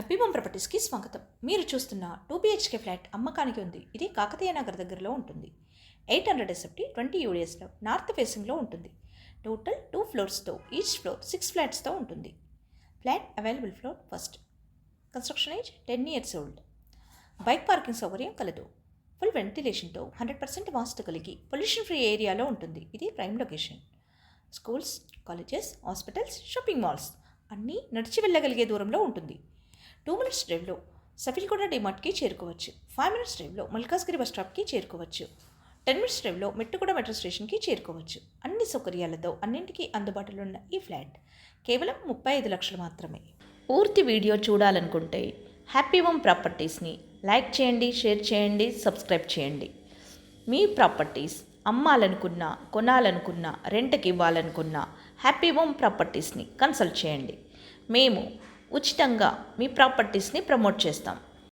Happy home ప్రాపర్టీస్కి స్వాగతం. మీరు చూస్తున్న 2 BHK ఫ్లాట్ అమ్మకానికి ఉంది. ఇది కాకతీయ నగర్ దగ్గరలో ఉంటుంది. 800 SFT 20 UDSలో నార్త్ ఫేసింగ్లో ఉంటుంది. టోటల్ 2 ఫ్లోర్స్తో ఈచ్ ఫ్లోర్ 6 ఫ్లాట్స్తో ఉంటుంది. Flat available floor first. Construction age 10 years old. Bike parking సౌకర్యం కలదు. ఫుల్ వెంటిలేషన్తో 100% వాస్తు కలిగి పొల్యూషన్ ఫ్రీ ఏరియాలో ఉంటుంది. ఇది prime location. Schools, colleges, hospitals, shopping malls అన్నీ నడిచి వెళ్ళగలిగే దూరంలో ఉంటుంది. 2 minutes డ్రైవ్లో సఫిల్గూడ డిమార్ట్కి చేరుకోవచ్చు. 5 minutes డ్రైవ్లో మల్కాజ్గిరి బస్ స్టాప్కి చేరుకోవచ్చు. 10 minutes డ్రైవ్లో మెట్టుగూడ మెట్రో స్టేషన్కి చేరుకోవచ్చు. అన్ని సౌకర్యాలతో అన్నింటికీ అందుబాటులో ఉన్న ఈ ఫ్లాట్ కేవలం 35 లక్షలు మాత్రమే. పూర్తి వీడియో చూడాలనుకుంటే హ్యాపీ హోమ్ ప్రాపర్టీస్ని లైక్ చేయండి, షేర్ చేయండి, సబ్స్క్రైబ్ చేయండి. మీ ప్రాపర్టీస్ అమ్మాలనుకున్నా, కొనాలనుకున్నా, రెంట్కి ఇవ్వాలనుకున్నా హ్యాపీ హోమ్ ప్రాపర్టీస్ని కన్సల్ట్ చేయండి. మేము ఉచితంగా మీ ప్రాపర్టీస్ని ప్రమోట్ చేస్తాం.